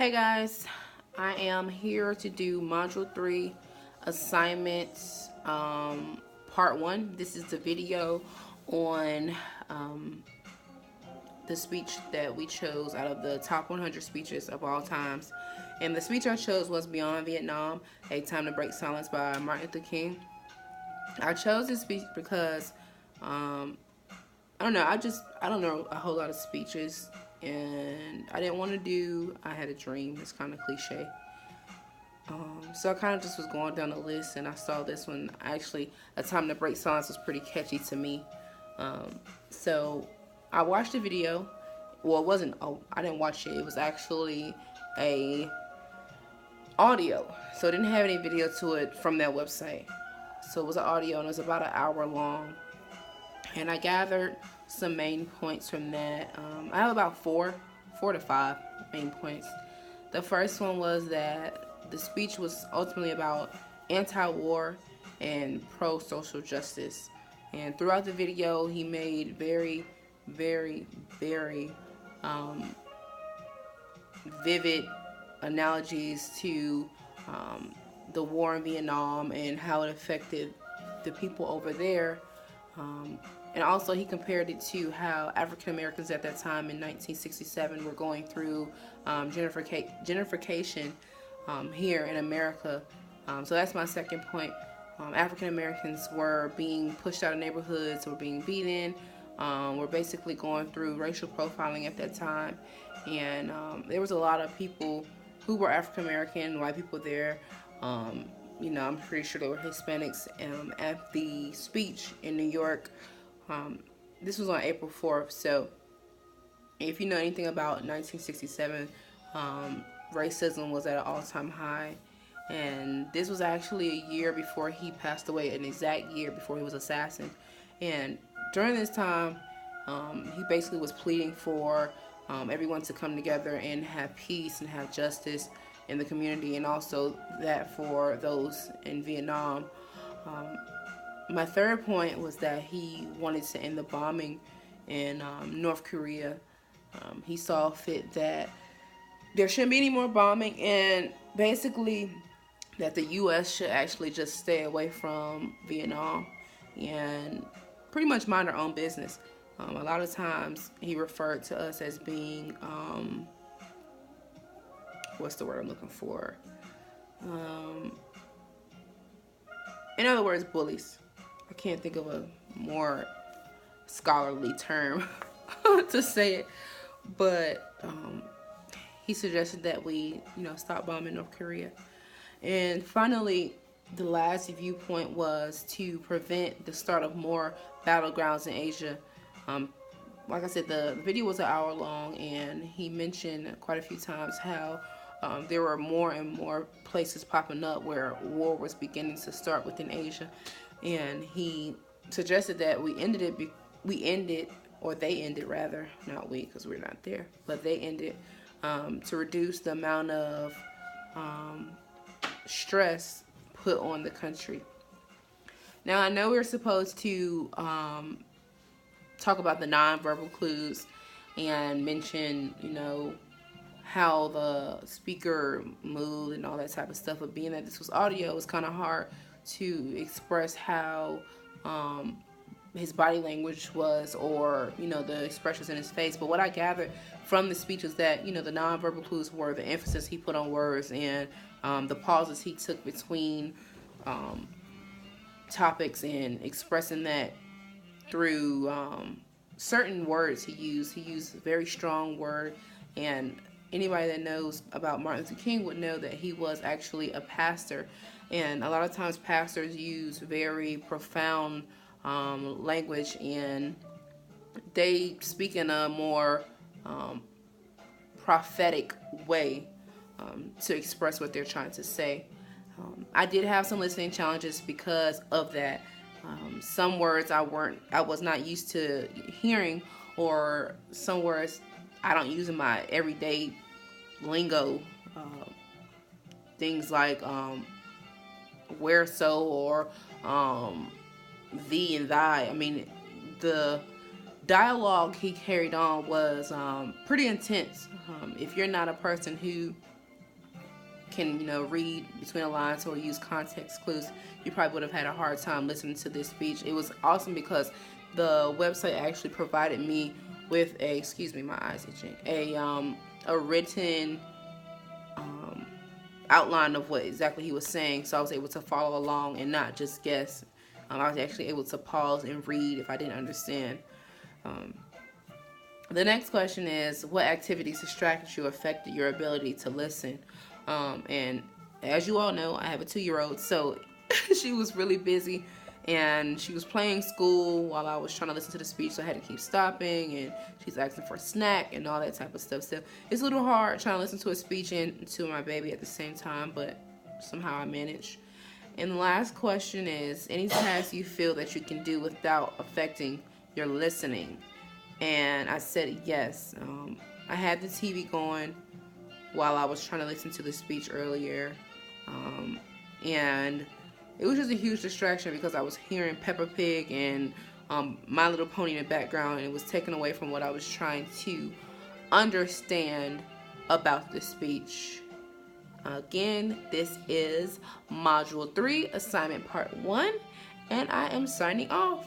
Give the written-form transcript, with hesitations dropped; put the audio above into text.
Hey guys, I am here to do Module 3 assignments part 1. This is the video on the speech that we chose out of the top 100 speeches of all times. And the speech I chose was Beyond Vietnam, A Time to Break Silence by Martin Luther King. I chose this speech because I don't know, I don't know a whole lot of speeches, and I didn't want to do I Had a Dream. It's kind of cliche. So I kind of just was going down the list, and I saw this one. Actually, A Time to Break Silence was pretty catchy to me. So I watched the video. Well, it wasn't, I didn't watch it. It was actually a audio. So it didn't have any video to it from that website. So it was an audio, and it was about an hour long. And I gathered some main points from that. I have about four to five main points. The first one was that the speech was ultimately about anti-war and pro-social justice. And throughout the video, he made very, very, very vivid analogies to the war in Vietnam and how it affected the people over there. And also he compared it to how African Americans at that time in 1967 were going through gentrification here in America. So that's my second point. African Americans were being pushed out of neighborhoods, were being beaten, were basically going through racial profiling at that time. And there was a lot of people who were African American, white people there. You know, I'm pretty sure there were Hispanics at the speech in New York. This was on April 4th, so if you know anything about 1967, racism was at an all-time high, and this was actually a year before he passed away, an exact year before he was assassinated. And during this time, he basically was pleading for everyone to come together and have peace and have justice in the community, and also that for those in Vietnam. My third point was that he wanted to end the bombing in North Korea. He saw fit that there shouldn't be any more bombing, and basically that the U.S. should actually just stay away from Vietnam and pretty much mind our own business. A lot of times he referred to us as being, what's the word I'm looking for? In other words, bullies. I can't think of a more scholarly term to say it, but he suggested that we, stop bombing North Korea. And finally, the last viewpoint was to prevent the start of more battlegrounds in Asia. Like I said, the video was an hour long, and he mentioned quite a few times how there were more and more places popping up where war was beginning to start within Asia. And he suggested that they ended, not we, because we're not there, but they ended to reduce the amount of stress put on the country. Now, I know we're supposed to talk about the nonverbal clues and mention, how the speaker moved and all that type of stuff, but being that this was audio, it was kind of hard to express how his body language was, or the expressions in his face. But what I gathered from the speech was that the nonverbal clues were the emphasis he put on words, and the pauses he took between topics, and expressing that through certain words he used a very strong word. And anybody that knows about Martin Luther King would know that he was actually a pastor. And a lot of times pastors use very profound language, and they speak in a more prophetic way to express what they're trying to say. I did have some listening challenges because of that. Some words I was not used to hearing, or some words I don't use in my everyday lingo. Things like where so, or thee and thy. I mean, the dialogue he carried on was pretty intense. If you're not a person who can, you know, read between the lines or use context clues, you probably would have had a hard time listening to this speech. It was awesome because the website actually provided me with a, excuse me, my eyes itching, a written outline of what exactly he was saying, so I was able to follow along and not just guess. I was actually able to pause and read if I didn't understand. The next question is, what activities distracted you or affected your ability to listen? And as you all know, I have a 2-year-old, so she was really busy, and she was playing school while I was trying to listen to the speech, so I had to keep stopping, and she's asking for a snack and all that type of stuff. So it's a little hard trying to listen to a speech and to my baby at the same time, but somehow I managed. And the last question is, any task you feel that you can do without affecting your listening? And I said yes. I had the TV going while I was trying to listen to the speech earlier, and it was just a huge distraction because I was hearing Peppa Pig and My Little Pony in the background, and it was taken away from what I was trying to understand about the speech. Again, this is Module 3, Assignment Part 1, and I am signing off.